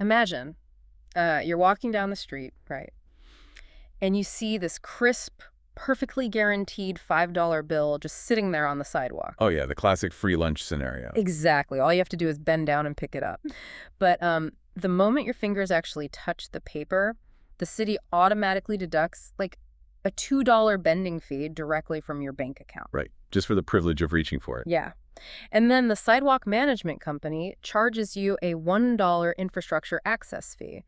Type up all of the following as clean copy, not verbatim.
Imagine you're walking down the street, right? And you see this crisp, perfectly guaranteed $5 bill just sitting there on the sidewalk. Oh, yeah, the classic free lunch scenario. Exactly. All you have to do is bend down and pick it up. But the moment your fingers actually touch the paper, the city automatically deducts like a $2 bending fee directly from your bank account. Right, just for the privilege of reaching for it. Yeah. And then the sidewalk management company charges you a $1 infrastructure access fee.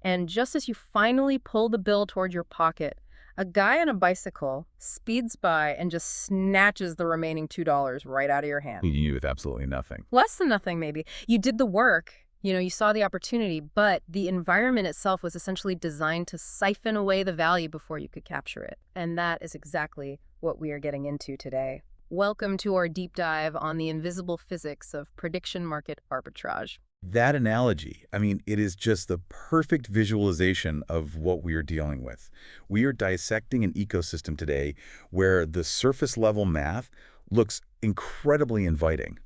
And just as you finally pull the bill toward your pocket, a guy on a bicycle speeds by and just snatches the remaining $2 right out of your hand. You with absolutely nothing. Less than nothing, maybe. You did the work, you saw the opportunity, but the environment itself was essentially designed to siphon away the value before you could capture it. And that is exactly what we are getting into today. Welcome to our deep dive on the invisible physics of prediction market arbitrage. That analogy, it is just the perfect visualization of what we are dealing with. We are dissecting an ecosystem today where the surface level math looks incredibly inviting,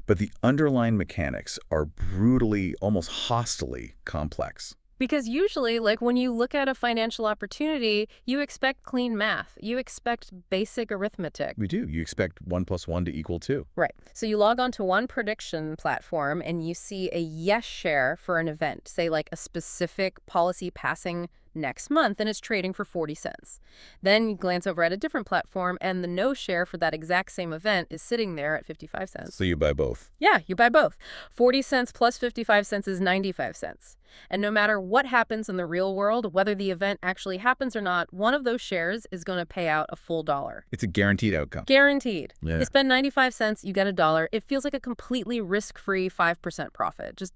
but the underlying mechanics are brutally, almost hostilely complex. Because usually, like when you look at a financial opportunity, you expect clean math. You expect basic arithmetic. We do. You expect 1 + 1 to equal 2. Right. So you log onto one prediction platform and you see a yes share for an event, say like a specific policy passing next month, and it's trading for 40 cents. Then you glance over at a different platform and the no share for that exact same event is sitting there at 55 cents. So you buy both. Yeah, you buy both. 40 cents plus 55 cents is 95 cents. And no matter what happens in the real world, whether the event actually happens or not, one of those shares is going to pay out a full dollar. It's a guaranteed outcome. Guaranteed. Yeah. You spend 95 cents, you get a dollar. It feels like a completely risk-free 5% profit. Just,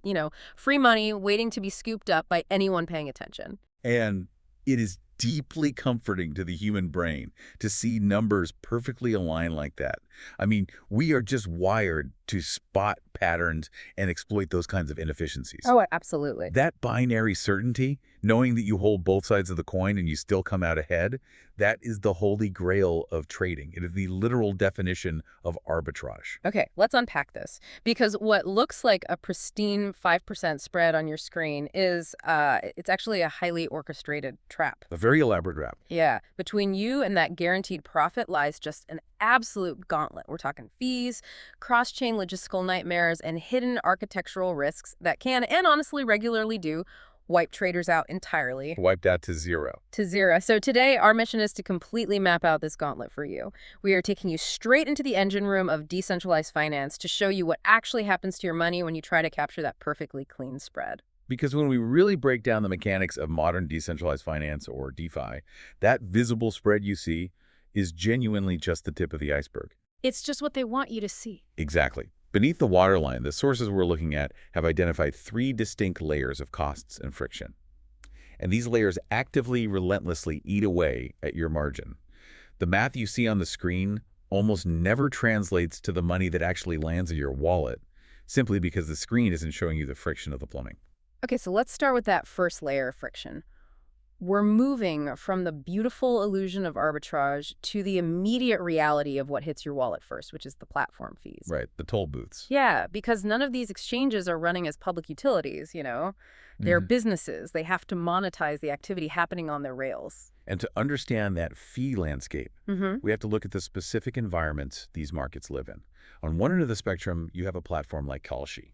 free money waiting to be scooped up by anyone paying attention. And it is deeply comforting to the human brain to see numbers perfectly aligned like that. We are just wired to spot patterns and exploit those kinds of inefficiencies. Oh, absolutely. That binary certainty, knowing that you hold both sides of the coin and you still come out ahead, that is the holy grail of trading. It is the literal definition of arbitrage. Okay, let's unpack this. Because what looks like a pristine 5% spread on your screen is, it's actually a highly orchestrated trap. A very elaborate trap. Yeah, between you and that guaranteed profit lies just an absolute gauntlet. We're talking fees, cross-chain logistical nightmares, and hidden architectural risks that can, and honestly regularly do, wipe traders out entirely. Wiped out to zero. To zero. So today, our mission is to completely map out this gauntlet for you. We are taking you straight into the engine room of decentralized finance to show you what actually happens to your money when you try to capture that perfectly clean spread. Because when we really break down the mechanics of modern decentralized finance, or DeFi, that visible spread you see is genuinely just the tip of the iceberg. It's just what they want you to see. Exactly. Beneath the waterline, the sources we're looking at have identified 3 distinct layers of costs and friction. And these layers actively, relentlessly eat away at your margin. The math you see on the screen almost never translates to the money that actually lands in your wallet, simply because the screen isn't showing you the friction of the plumbing. Okay, so let's start with that first layer of friction. We're moving from the beautiful illusion of arbitrage to the immediate reality of what hits your wallet first, which is the platform fees. Right, the toll booths. Yeah, because none of these exchanges are running as public utilities, They're businesses. They have to monetize the activity happening on their rails. And to understand that fee landscape, we have to look at the specific environments these markets live in. On one end of the spectrum, you have a platform like Kalshi.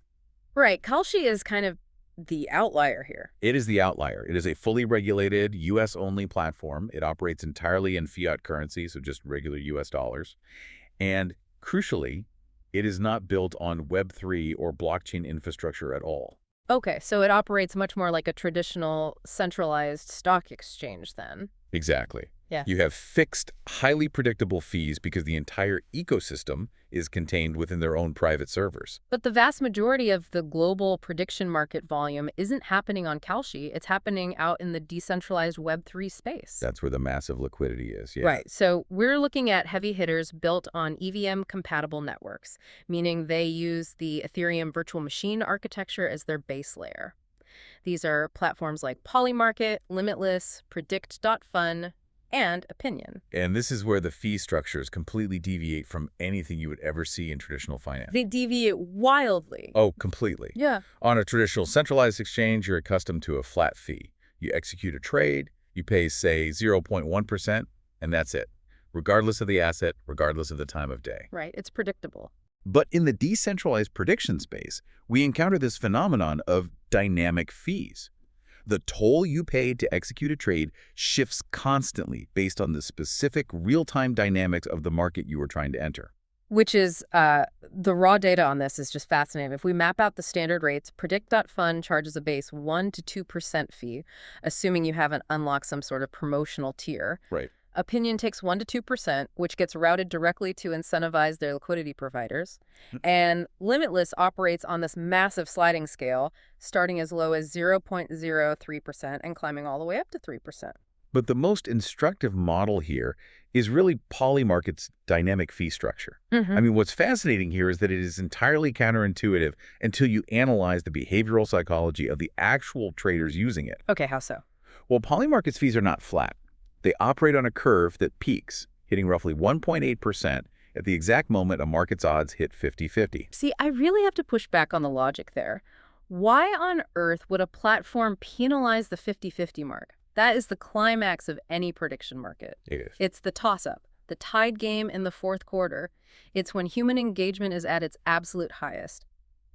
Right, Kalshi is kind of the outlier here. It is the outlier. It is a fully regulated, U.S.-only platform. It operates entirely in fiat currency, so just regular U.S. dollars. And crucially, it is not built on Web3 or blockchain infrastructure at all. Okay, so it operates much more like a traditional centralized stock exchange then. Exactly. Yeah. You have fixed, highly predictable fees because the entire ecosystem is contained within their own private servers. But the vast majority of the global prediction market volume isn't happening on Kalshi. It's happening out in the decentralized Web3 space. That's where the massive liquidity is, yeah. Right. So we're looking at heavy hitters built on EVM-compatible networks, meaning they use the Ethereum virtual machine architecture as their base layer. These are platforms like Polymarket, Limitless, Predict.fun, and opinion. And this is where the fee structures completely deviate from anything you would ever see in traditional finance. They deviate wildly. Oh, completely. Yeah. On a traditional centralized exchange, you're accustomed to a flat fee. You execute a trade, you pay, say, 0.1%, and that's it, regardless of the asset, regardless of the time of day. Right. It's predictable. But in the decentralized prediction space, we encounter this phenomenon of dynamic fees. The toll you paid to execute a trade shifts constantly based on the specific real-time dynamics of the market you were trying to enter. Which is, the raw data on this is just fascinating. If we map out the standard rates, Predict.fund charges a base 1 to 2% fee, assuming you haven't unlocked some sort of promotional tier. Right. Opinion takes 1 to 2%, which gets routed directly to incentivize their liquidity providers. And Limitless operates on this massive sliding scale, starting as low as 0.03% and climbing all the way up to 3%. But the most instructive model here is really polymarket's dynamic fee structure. I mean, what's fascinating here is that it is entirely counterintuitive until you analyze the behavioral psychology of the actual traders using it. Okay, how so? Well, polymarket's fees are not flat. They operate on a curve that peaks, hitting roughly 1.8% at the exact moment a market's odds hit 50-50. See, I really have to push back on the logic there. Why on earth would a platform penalize the 50-50 mark? That is the climax of any prediction market. It is. It's the toss-up, the tide game in the fourth quarter. It's when human engagement is at its absolute highest.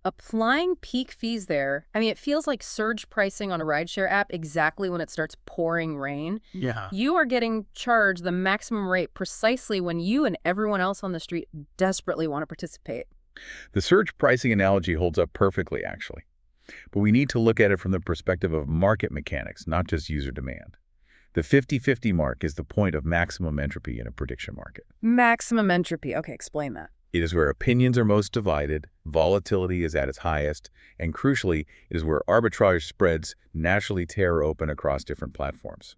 Applying peak fees there, I mean, it feels like surge pricing on a rideshare app exactly when it starts pouring rain. Yeah. You are getting charged the maximum rate precisely when you and everyone else on the street desperately want to participate. The surge pricing analogy holds up perfectly, actually. But we need to look at it from the perspective of market mechanics, not just user demand. The 50-50 mark is the point of maximum entropy in a prediction market. Maximum entropy. Okay, explain that. It is where opinions are most divided, volatility is at its highest, and crucially, it is where arbitrage spreads naturally tear open across different platforms.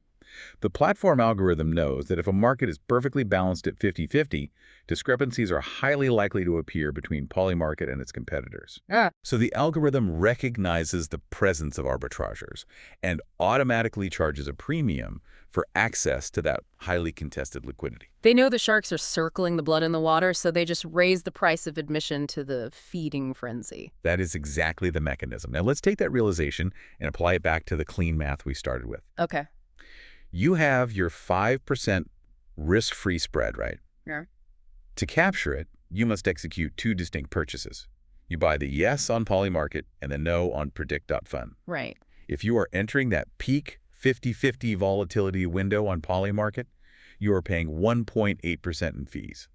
The platform algorithm knows that if a market is perfectly balanced at 50-50, discrepancies are highly likely to appear between polymarket and its competitors. So the algorithm recognizes the presence of arbitrageurs and automatically charges a premium for access to that highly contested liquidity. They know the sharks are circling the blood in the water, so they just raise the price of admission to the feeding frenzy. That is exactly the mechanism. Now let's take that realization and apply it back to the clean math we started with. Okay. You have your 5% risk-free spread, right? Yeah. To capture it, you must execute two distinct purchases. You buy the yes on polymarket and the no on Predict.fund. Right. If you are entering that peak 50-50 volatility window on polymarket, you are paying 1.8% in fees.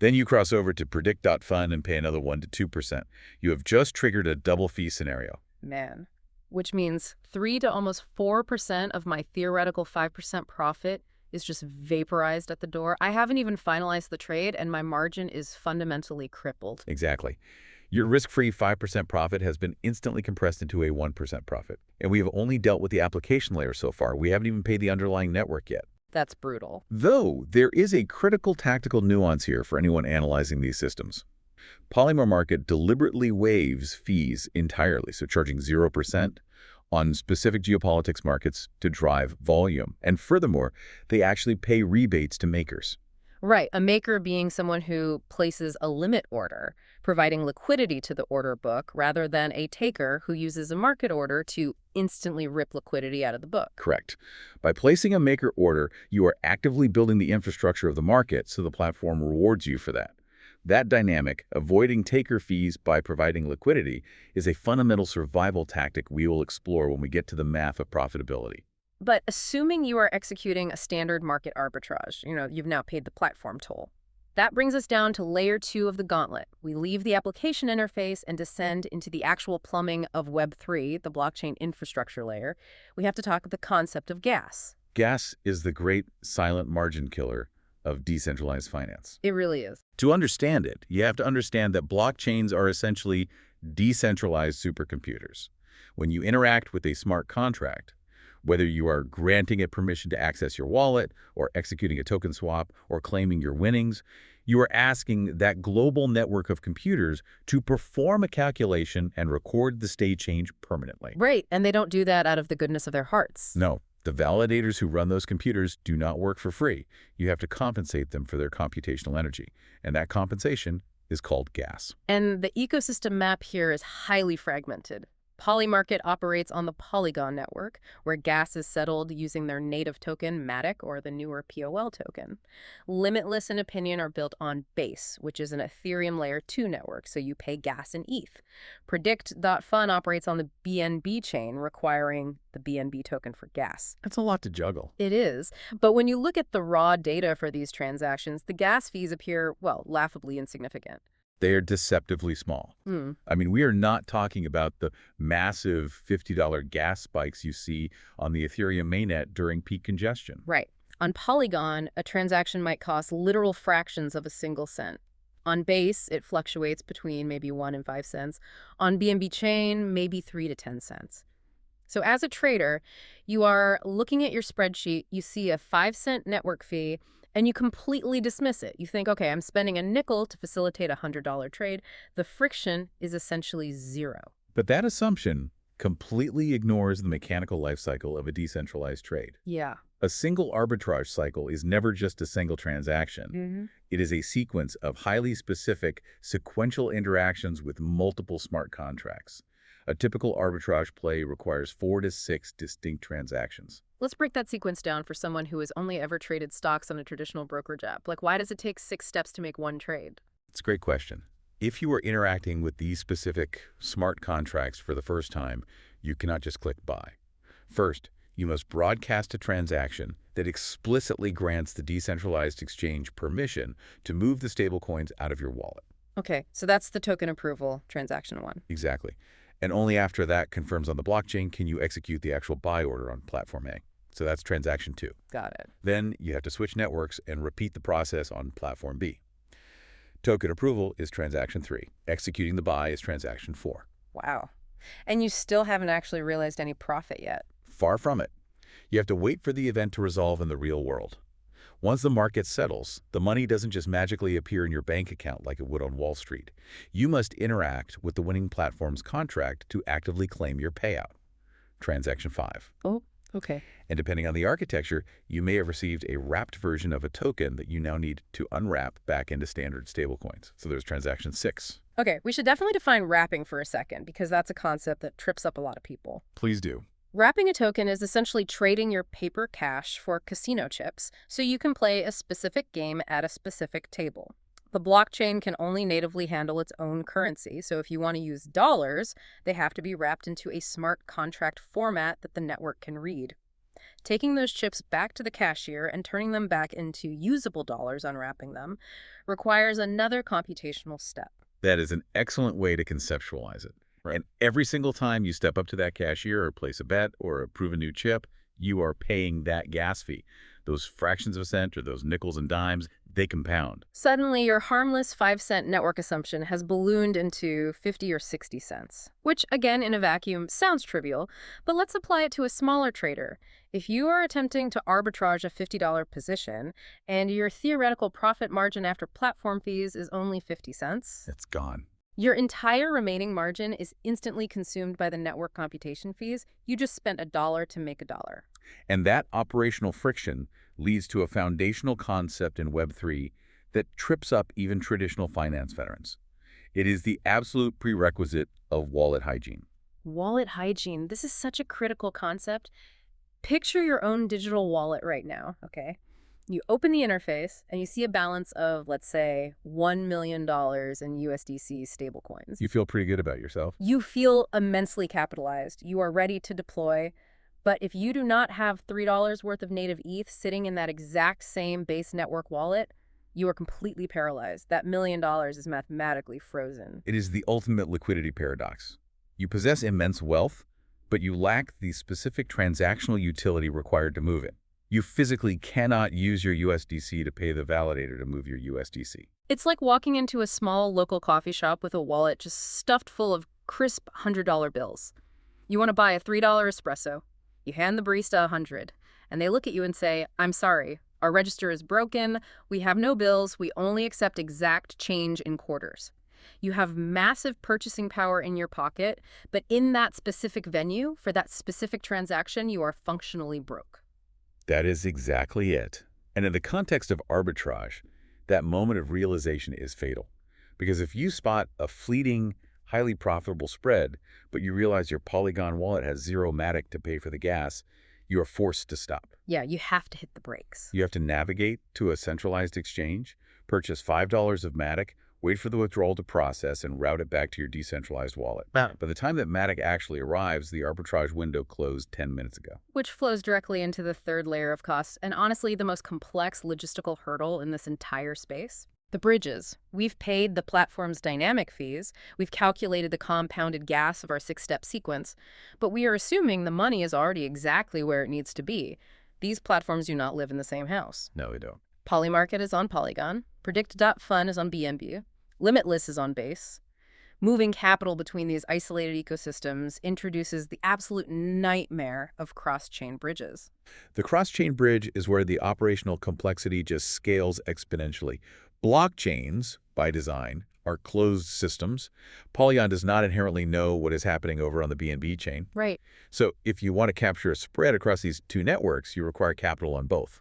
Then you cross over to Predict.fund and pay another 1 to 2%. You have just triggered a double fee scenario. Man. Which means 3 to almost 4% of my theoretical 5% profit is just vaporized at the door. I haven't even finalized the trade, and my margin is fundamentally crippled. Exactly. Your risk-free 5% profit has been instantly compressed into a 1% profit. And we have only dealt with the application layer so far. We haven't even paid the underlying network yet. That's brutal. Though, there is a critical tactical nuance here for anyone analyzing these systems. Polymarket deliberately waives fees entirely, so charging 0% on specific geopolitics markets to drive volume. And furthermore, they actually pay rebates to makers. Right. A maker being someone who places a limit order, providing liquidity to the order book, rather than a taker who uses a market order to instantly rip liquidity out of the book. Correct. By placing a maker order, you are actively building the infrastructure of the market, so the platform rewards you for that. That dynamic, avoiding taker fees by providing liquidity, is a fundamental survival tactic we will explore when we get to the math of profitability. But assuming you are executing a standard market arbitrage, you've now paid the platform toll. That brings us down to layer 2 of the gauntlet. We leave the application interface and descend into the actual plumbing of Web3, the blockchain infrastructure layer. We have to talk the concept of gas. Gas is the great silent margin killer of decentralized finance. It really is. To understand it, you have to understand that blockchains are essentially decentralized supercomputers. When you interact with a smart contract, whether you are granting it permission to access your wallet, or executing a token swap, or claiming your winnings, you are asking that global network of computers to perform a calculation and record the state change permanently. Right, and they don't do that out of the goodness of their hearts. No, The validators who run those computers do not work for free. You have to compensate them for their computational energy, and that compensation is called gas. And the ecosystem map here is highly fragmented. Polymarket operates on the Polygon network, where gas is settled using their native token, Matic, or the newer POL token. Limitless and Opinion are built on Base, which is an Ethereum Layer 2 network, so you pay gas in ETH. Predict.fun operates on the BNB chain, requiring the BNB token for gas. That's a lot to juggle. It is. But when you look at the raw data for these transactions, the gas fees appear, well, laughably insignificant. They are deceptively small. I mean, we are not talking about the massive $50 gas spikes you see on the Ethereum mainnet during peak congestion. Right. On Polygon, a transaction might cost literal fractions of a single cent. On Base, it fluctuates between maybe 1 and 5 cents. On BNB chain, maybe 3 to 10 cents. So as a trader, you are looking at your spreadsheet, you see a 5-cent network fee, and you completely dismiss it. You think, okay, I'm spending a nickel to facilitate a $100 trade. The friction is essentially zero. But that assumption completely ignores the mechanical life cycle of a decentralized trade. Yeah. A single arbitrage cycle is never just a single transaction. It is a sequence of highly specific sequential interactions with multiple smart contracts. A typical arbitrage play requires 4 to 6 distinct transactions. Let's break that sequence down for someone who has only ever traded stocks on a traditional brokerage app. Like, why does it take 6 steps to make one trade? It's a great question. If you are interacting with these specific smart contracts for the first time, you cannot just click buy. First, you must broadcast a transaction that explicitly grants the decentralized exchange permission to move the stablecoins out of your wallet. Okay, so that's the token approval, transaction 1. Exactly. And only after that confirms on the blockchain can you execute the actual buy order on platform A. So that's transaction 2. Got it. Then you have to switch networks and repeat the process on platform B. Token approval is transaction 3. Executing the buy is transaction 4. Wow. And you still haven't actually realized any profit yet. Far from it. You have to wait for the event to resolve in the real world. Once the market settles, the money doesn't just magically appear in your bank account like it would on Wall Street. You must interact with the winning platform's contract to actively claim your payout. Transaction 5. Oh, okay. And depending on the architecture, you may have received a wrapped version of a token that you now need to unwrap back into standard stablecoins. So there's transaction 6. Okay, we should definitely define wrapping for a second, because that's a concept that trips up a lot of people. Please do. Wrapping a token is essentially trading your paper cash for casino chips, so you can play a specific game at a specific table. The blockchain can only natively handle its own currency, so if you want to use dollars, they have to be wrapped into a smart contract format that the network can read. Taking those chips back to the cashier and turning them back into usable dollars, unwrapping them, requires another computational step. That is an excellent way to conceptualize it. Right. And every single time you step up to that cashier or place a bet or approve a new chip, you are paying that gas fee. Those fractions of a cent or those nickels and dimes, they compound. Suddenly, your harmless 5-cent network assumption has ballooned into 50 or 60 cents, which, again, in a vacuum, sounds trivial, but let's apply it to a smaller trader. If you are attempting to arbitrage a $50 position and your theoretical profit margin after platform fees is only 50 cents, It's gone. your entire remaining margin is instantly consumed by the network computation fees. You just spent $1 to make $1. And that operational friction leads to a foundational concept in Web3 that trips up even traditional finance veterans. It is the absolute prerequisite of wallet hygiene. Wallet hygiene. This is such a critical concept. Picture your own digital wallet right now, okay? You open the interface and you see a balance of, let's say, $1 million in USDC stablecoins. You feel pretty good about yourself. You feel immensely capitalized. You are ready to deploy. But if you do not have $3 worth of native ETH sitting in that exact same base network wallet, you are completely paralyzed. That $1 million is mathematically frozen. It is the ultimate liquidity paradox. You possess immense wealth, but you lack the specific transactional utility required to move it. You physically cannot use your USDC to pay the validator to move your USDC. It's like walking into a small local coffee shop with a wallet just stuffed full of crisp $100 bills. You want to buy a $3 espresso. You hand the barista 100, and they look at you and say, "I'm sorry, our register is broken, we have no bills, we only accept exact change in quarters." You have massive purchasing power in your pocket, but in that specific venue, for that specific transaction, you are functionally broke. That is exactly it. And in the context of arbitrage, that moment of realization is fatal. Because if you spot a fleeting, highly profitable spread, but you realize your Polygon wallet has zero Matic to pay for the gas, you are forced to stop. Yeah, you have to hit the brakes. You have to navigate to a centralized exchange, purchase $5 of Matic, wait for the withdrawal to process, and route it back to your decentralized wallet. Wow. By the time that Matic actually arrives, the arbitrage window closed 10 minutes ago. Which flows directly into the third layer of costs, and honestly, the most complex logistical hurdle in this entire space. The bridges. We've paid the platform's dynamic fees, we've calculated the compounded gas of our 6-step sequence, but we are assuming the money is already exactly where it needs to be. These platforms do not live in the same house. No, they don't. Polymarket is on Polygon, Predict.fun is on BNB, Limitless is on Base. Moving capital between these isolated ecosystems introduces the absolute nightmare of cross-chain bridges. The cross-chain bridge is where the operational complexity just scales exponentially. Blockchains, by design, are closed systems. Polygon does not inherently know what is happening over on the BNB chain. Right. So if you want to capture a spread across these two networks, you require capital on both.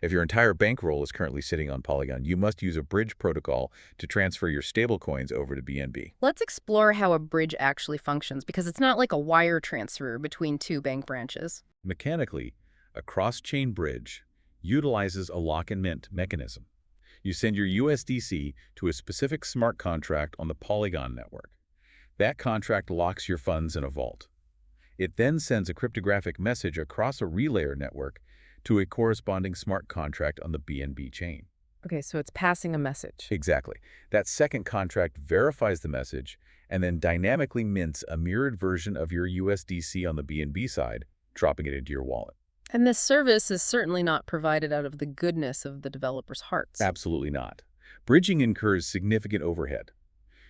If your entire bankroll is currently sitting on Polygon, you must use a bridge protocol to transfer your stablecoins over to BNB. Let's explore how a bridge actually functions, because it's not like a wire transfer between two bank branches. Mechanically, a cross-chain bridge utilizes a lock-and-mint mechanism. You send your USDC to a specific smart contract on the Polygon network. That contract locks your funds in a vault. It then sends a cryptographic message across a relayer network to a corresponding smart contract on the BNB chain. Okay, so it's passing a message. Exactly. That second contract verifies the message and then dynamically mints a mirrored version of your USDC on the BNB side, dropping it into your wallet. And this service is certainly not provided out of the goodness of the developers' hearts. Absolutely not. Bridging incurs significant overhead.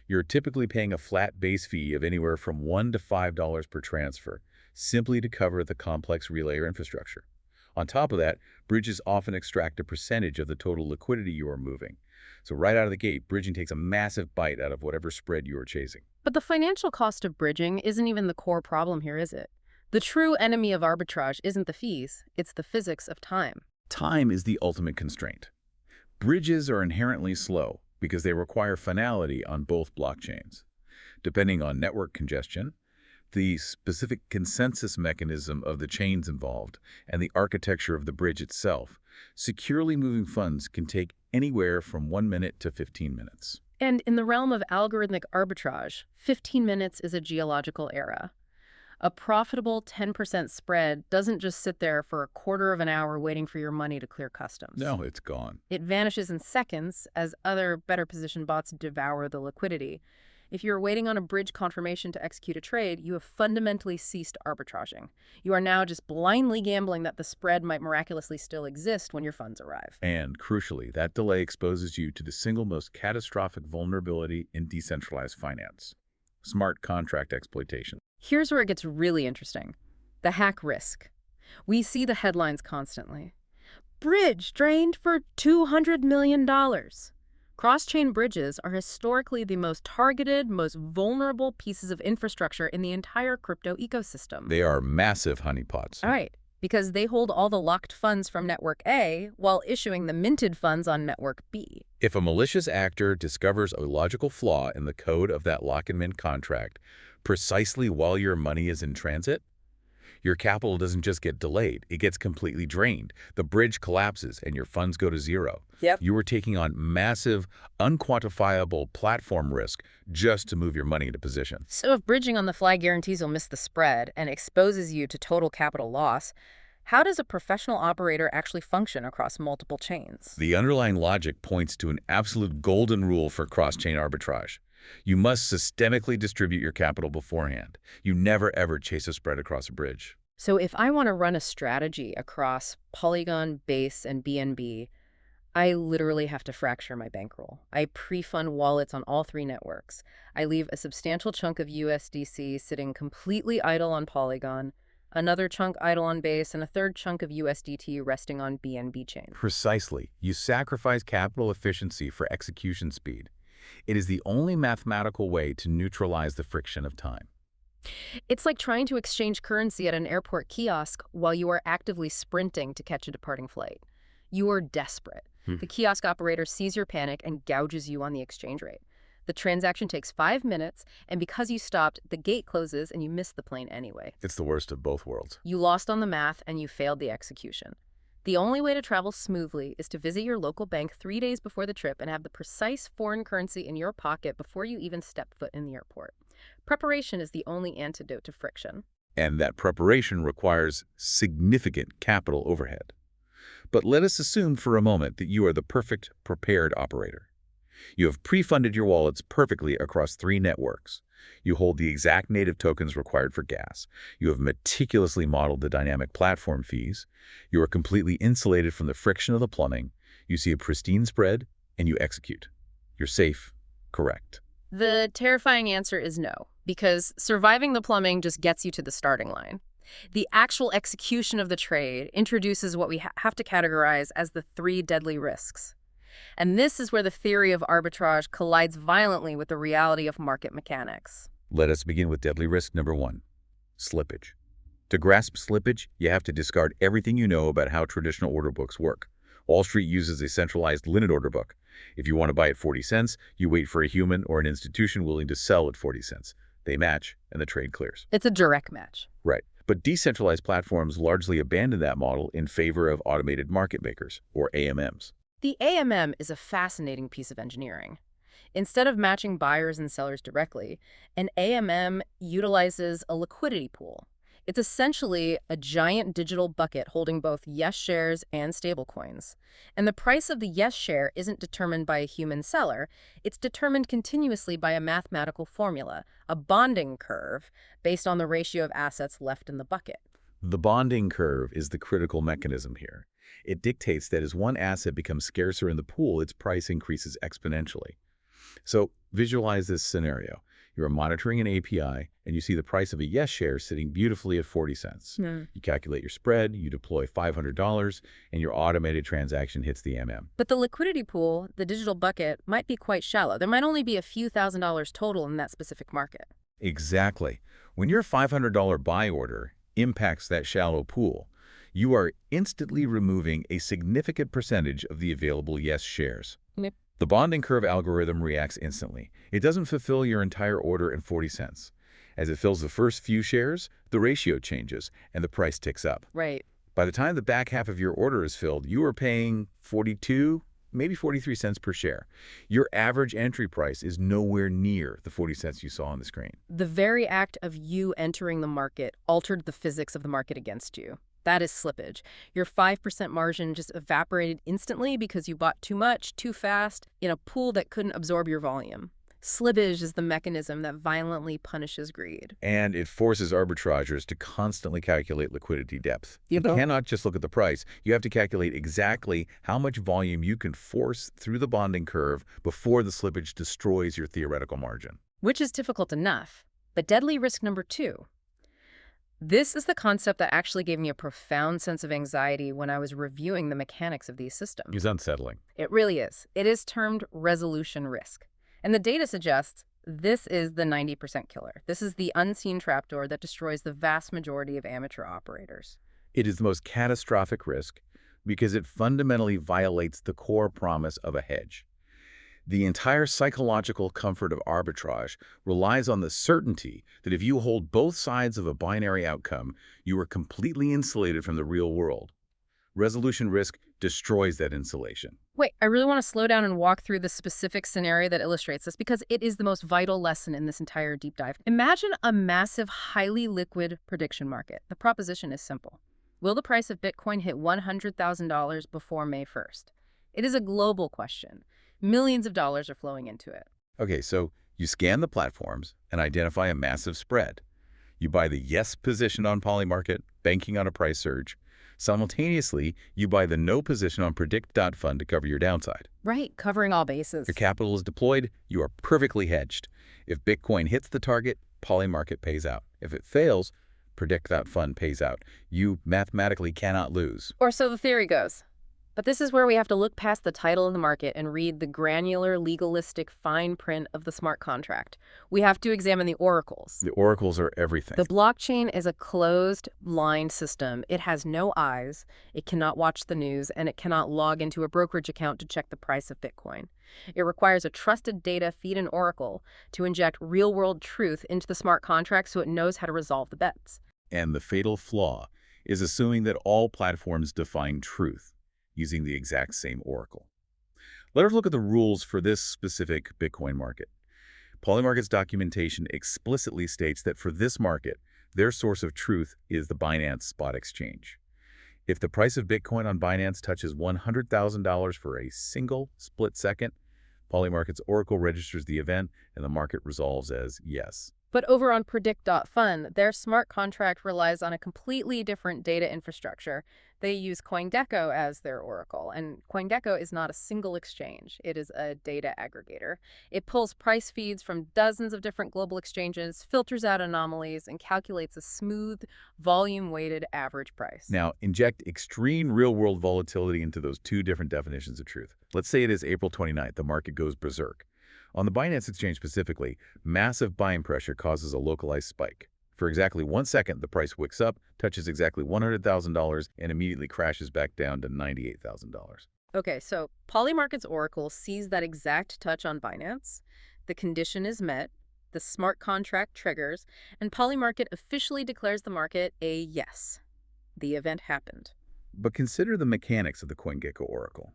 You're typically paying a flat base fee of anywhere from $1 to $5 per transfer, simply to cover the complex relayer infrastructure. On top of that, bridges often extract a percentage of the total liquidity you are moving. So right out of the gate, bridging takes a massive bite out of whatever spread you are chasing. But the financial cost of bridging isn't even the core problem here, is it? The true enemy of arbitrage isn't the fees, it's the physics of time. Time is the ultimate constraint. Bridges are inherently slow because they require finality on both blockchains. Depending on network congestion, the specific consensus mechanism of the chains involved, and the architecture of the bridge itself, securely moving funds can take anywhere from 1 minute to 15 minutes. And in the realm of algorithmic arbitrage, 15 minutes is a geological era. A profitable 10% spread doesn't just sit there for a quarter of an hour waiting for your money to clear customs. No, it's gone. It vanishes in seconds as other better-positioned bots devour the liquidity. If you're waiting on a bridge confirmation to execute a trade, you have fundamentally ceased arbitraging. You are now just blindly gambling that the spread might miraculously still exist when your funds arrive. And crucially, that delay exposes you to the single most catastrophic vulnerability in decentralized finance: smart contract exploitation. Here's where it gets really interesting. The hack risk. We see the headlines constantly. Bridge drained for $200 million. Cross-chain bridges are historically the most targeted, most vulnerable pieces of infrastructure in the entire crypto ecosystem. They are massive honeypots. All right, because they hold all the locked funds from Network A while issuing the minted funds on Network B. If a malicious actor discovers a logical flaw in the code of that lock-and-mint contract precisely while your money is in transit, your capital doesn't just get delayed, it gets completely drained. The bridge collapses and your funds go to zero. Yep. You are taking on massive, unquantifiable platform risk just to move your money into position. So if bridging on the fly guarantees you'll miss the spread and exposes you to total capital loss, how does a professional operator actually function across multiple chains? The underlying logic points to an absolute golden rule for cross-chain arbitrage. You must systemically distribute your capital beforehand. You never ever chase a spread across a bridge. So if I want to run a strategy across Polygon, Base, and BNB, I literally have to fracture my bankroll. I pre-fund wallets on all three networks. I leave a substantial chunk of USDC sitting completely idle on Polygon, another chunk idle on Base, and a third chunk of USDT resting on BNB chain. Precisely. You sacrifice capital efficiency for execution speed. It is the only mathematical way to neutralize the friction of time. It's like trying to exchange currency at an airport kiosk while you are actively sprinting to catch a departing flight. You are desperate. The kiosk operator sees your panic and gouges you on the exchange rate. The transaction takes 5 minutes, and because you stopped, the gate closes and you missed the plane anyway. It's the worst of both worlds. You lost on the math and you failed the execution. The only way to travel smoothly is to visit your local bank 3 days before the trip and have the precise foreign currency in your pocket before you even step foot in the airport. Preparation is the only antidote to friction. And that preparation requires significant capital overhead. But let us assume for a moment that you are the perfect prepared operator. You have pre-funded your wallets perfectly across 3 networks. You hold the exact native tokens required for gas. You have meticulously modeled the dynamic platform fees. You are completely insulated from the friction of the plumbing. You see a pristine spread, and you execute. You're safe, correct. The terrifying answer is no, because surviving the plumbing just gets you to the starting line. The actual execution of the trade introduces what we have to categorize as the 3 deadly risks. And this is where the theory of arbitrage collides violently with the reality of market mechanics. Let us begin with deadly risk number 1, slippage. To grasp slippage, you have to discard everything you know about how traditional order books work. Wall Street uses a centralized limit order book. If you want to buy at 40 cents, you wait for a human or an institution willing to sell at 40 cents. They match, and the trade clears. It's a direct match. Right. But decentralized platforms largely abandon that model in favor of automated market makers, or AMMs. The AMM is a fascinating piece of engineering. Instead of matching buyers and sellers directly, an AMM utilizes a liquidity pool. It's essentially a giant digital bucket holding both yes shares and stablecoins. And the price of the yes share isn't determined by a human seller. It's determined continuously by a mathematical formula, a bonding curve, based on the ratio of assets left in the bucket. The bonding curve is the critical mechanism here. It dictates that as one asset becomes scarcer in the pool, its price increases exponentially. So visualize this scenario. You're monitoring an API, and you see the price of a yes share sitting beautifully at 40 cents. You calculate your spread, you deploy $500, and your automated transaction hits the MM. But the liquidity pool, the digital bucket, might be quite shallow. There might only be a few $1,000s total in that specific market. Exactly. When your $500 buy order impacts that shallow pool, you are instantly removing a significant percentage of the available yes shares. Yep. The bonding curve algorithm reacts instantly. It doesn't fulfill your entire order in 40 cents. As it fills the first few shares, the ratio changes and the price ticks up. Right. By the time the back half of your order is filled, you are paying 42, maybe 43 cents per share. Your average entry price is nowhere near the 40 cents you saw on the screen. The very act of you entering the market altered the physics of the market against you. That is slippage. Your 5% margin just evaporated instantly because you bought too much, too fast, in a pool that couldn't absorb your volume. Slippage is the mechanism that violently punishes greed. And it forces arbitrageurs to constantly calculate liquidity depth. You know? cannot just look at the price. You have to calculate exactly how much volume you can force through the bonding curve before the slippage destroys your theoretical margin. Which is difficult enough. But deadly risk number 2. This is the concept that actually gave me a profound sense of anxiety when I was reviewing the mechanics of these systems. It's unsettling. It really is. It is termed resolution risk. And the data suggests this is the 90% killer. This is the unseen trapdoor that destroys the vast majority of amateur operators. It is the most catastrophic risk because it fundamentally violates the core promise of a hedge. The entire psychological comfort of arbitrage relies on the certainty that if you hold both sides of a binary outcome, you are completely insulated from the real world. Resolution risk destroys that insulation. Wait, I really want to slow down and walk through the specific scenario that illustrates this because it is the most vital lesson in this entire deep dive. Imagine a massive, highly liquid prediction market. The proposition is simple. Will the price of Bitcoin hit $100,000 before May 1st? It is a global question. Millions of dollars are flowing into it. Okay, so you scan the platforms and identify a massive spread. You buy the yes position on polymarket, banking on a price surge. Simultaneously, you buy the no position on predict.fund to cover your downside. Right, covering all bases. Your capital is deployed, you are perfectly hedged. If Bitcoin hits the target, polymarket pays out. If it fails, predict.fund pays out. You mathematically cannot lose. Or so the theory goes. But this is where we have to look past the title of the market and read the granular, legalistic fine print of the smart contract. We have to examine the oracles. The oracles are everything. The blockchain is a closed, blind system. It has no eyes, it cannot watch the news, and it cannot log into a brokerage account to check the price of Bitcoin. It requires a trusted data feed and oracle to inject real-world truth into the smart contract so it knows how to resolve the bets. And the fatal flaw is assuming that all platforms define truth using the exact same oracle. Let us look at the rules for this specific Bitcoin market. Polymarket's documentation explicitly states that for this market, their source of truth is the Binance Spot Exchange. If the price of Bitcoin on Binance touches $100,000 for a single split second, Polymarket's oracle registers the event and the market resolves as yes. But over on Predict.fun, their smart contract relies on a completely different data infrastructure. They use CoinGecko as their oracle, and CoinGecko is not a single exchange. It is a data aggregator. It pulls price feeds from dozens of different global exchanges, filters out anomalies, and calculates a smooth, volume-weighted average price. Now, inject extreme real-world volatility into those two different definitions of truth. Let's say it is April 29th, the market goes berserk. On the Binance exchange specifically, massive buying pressure causes a localized spike. For exactly 1 second, the price wicks up, touches exactly $100,000, and immediately crashes back down to $98,000. Okay, so Polymarket's oracle sees that exact touch on Binance. The condition is met, the smart contract triggers, and Polymarket officially declares the market a yes. The event happened. But consider the mechanics of the CoinGecko oracle.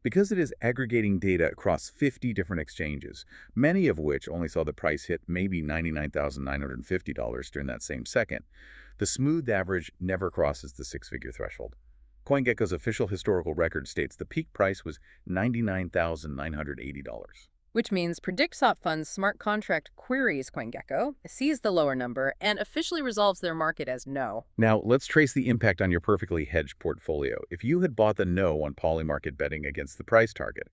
Because it is aggregating data across 50 different exchanges, many of which only saw the price hit maybe $99,950 during that same second, the smoothed average never crosses the six-figure threshold. CoinGecko's official historical record states the peak price was $99,980. Which means Predict.fun's smart contract queries CoinGecko, sees the lower number, and officially resolves their market as no. Now, let's trace the impact on your perfectly hedged portfolio. If you had bought the no on Polymarket betting against the price target,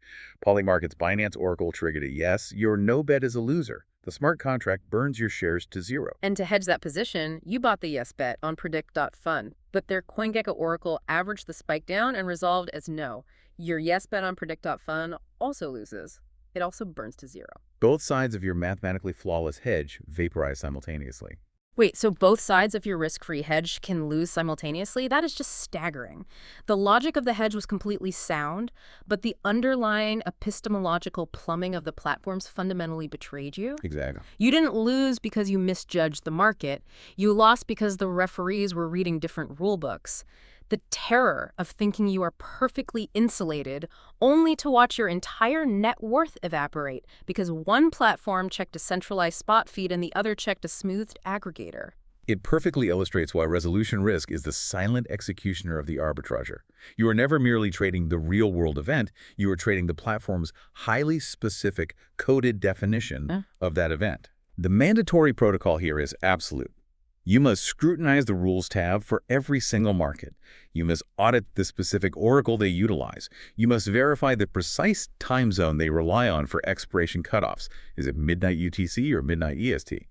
Polymarket's Binance oracle triggered a yes, your no bet is a loser. The smart contract burns your shares to zero. And to hedge that position, you bought the yes bet on Predict.fun, but their CoinGecko oracle averaged the spike down and resolved as no. Your yes bet on Predict.fun also loses. It also burns to zero. Both sides of your mathematically flawless hedge vaporize simultaneously. Wait, so both sides of your risk-free hedge can lose simultaneously? That is just staggering. The logic of the hedge was completely sound, but the underlying epistemological plumbing of the platforms fundamentally betrayed you. Exactly. You didn't lose because you misjudged the market. You lost because the referees were reading different rulebooks. The terror of thinking you are perfectly insulated only to watch your entire net worth evaporate because one platform checked a centralized spot feed and the other checked a smoothed aggregator. It perfectly illustrates why resolution risk is the silent executioner of the arbitrager. You are never merely trading the real-world event, you are trading the platform's highly specific coded definition of that event. The mandatory protocol here is absolute. You must scrutinize the Rules tab for every single market. You must audit the specific oracle they utilize. You must verify the precise time zone they rely on for expiration cutoffs. Is it midnight UTC or midnight EST?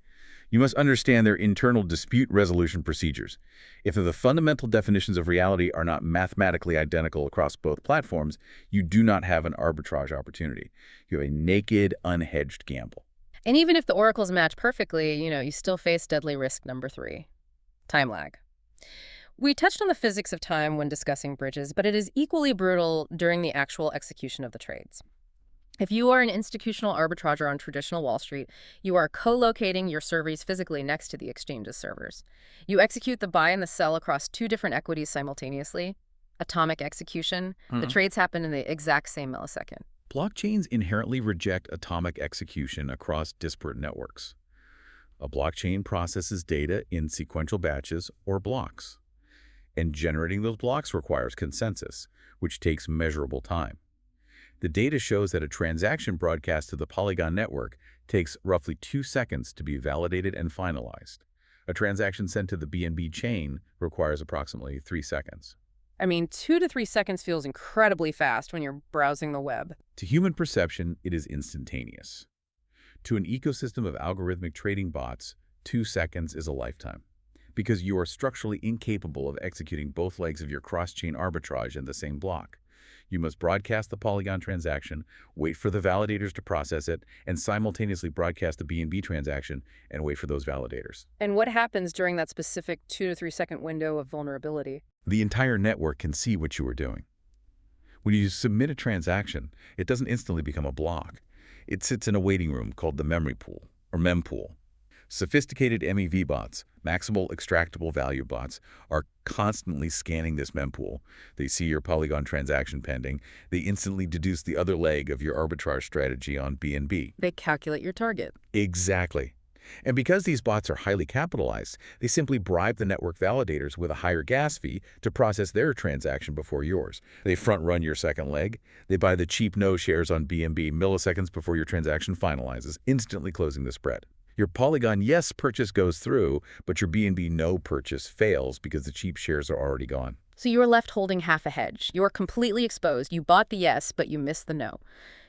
You must understand their internal dispute resolution procedures. If the fundamental definitions of reality are not mathematically identical across both platforms, you do not have an arbitrage opportunity. You have a naked, unhedged gamble. And even if the oracles match perfectly, you still face deadly risk number 3, time lag. We touched on the physics of time when discussing bridges, but it is equally brutal during the actual execution of the trades. If you are an institutional arbitrager on traditional Wall Street, you are co-locating your servers physically next to the exchange's servers. You execute the buy and the sell across 2 different equities simultaneously. Atomic execution. The trades happen in the exact same millisecond. Blockchains inherently reject atomic execution across disparate networks. A blockchain processes data in sequential batches or blocks, and generating those blocks requires consensus, which takes measurable time. The data shows that a transaction broadcast to the Polygon network takes roughly 2 seconds to be validated and finalized. A transaction sent to the BNB chain requires approximately 3 seconds. 2 to 3 seconds feels incredibly fast when you're browsing the web. To human perception, it is instantaneous. To an ecosystem of algorithmic trading bots, 2 seconds is a lifetime, because you are structurally incapable of executing both legs of your cross-chain arbitrage in the same block. You must broadcast the Polygon transaction, wait for the validators to process it, and simultaneously broadcast the BNB transaction and wait for those validators. And what happens during that specific 2 to 3 second window of vulnerability? The entire network can see what you are doing. When you submit a transaction, it doesn't instantly become a block. It sits in a waiting room called the memory pool, or mempool. Sophisticated MEV bots, maximal extractable value bots, are constantly scanning this mempool. They see your Polygon transaction pending. They instantly deduce the other leg of your arbitrage strategy on BNB. They calculate your target. Exactly. And because these bots are highly capitalized, they simply bribe the network validators with a higher gas fee to process their transaction before yours. They front-run your second leg. They buy the cheap no shares on BNB milliseconds before your transaction finalizes, instantly closing the spread. Your Polygon yes purchase goes through, but your BNB no purchase fails because the cheap shares are already gone. So you are left holding half a hedge. You are completely exposed. You bought the yes, but you missed the no.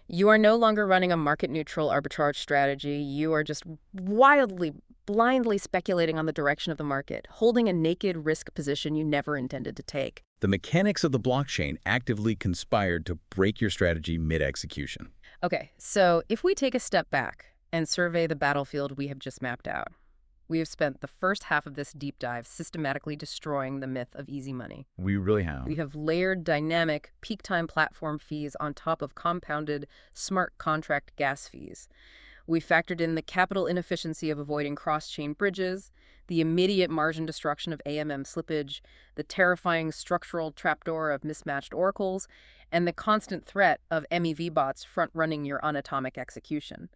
You are no longer running a market-neutral arbitrage strategy. You are just wildly, blindly speculating on the direction of the market, holding a naked risk position you never intended to take. The mechanics of the blockchain actively conspired to break your strategy mid-execution. Okay, so if we take a step back and survey the battlefield we have just mapped out, we have spent the first half of this deep dive systematically destroying the myth of easy money. We really have. We have layered dynamic peak time platform fees on top of compounded smart contract gas fees. We factored in the capital inefficiency of avoiding cross-chain bridges, the immediate margin destruction of AMM slippage, the terrifying structural trapdoor of mismatched oracles, and the constant threat of MEV bots front-running your unatomic execution.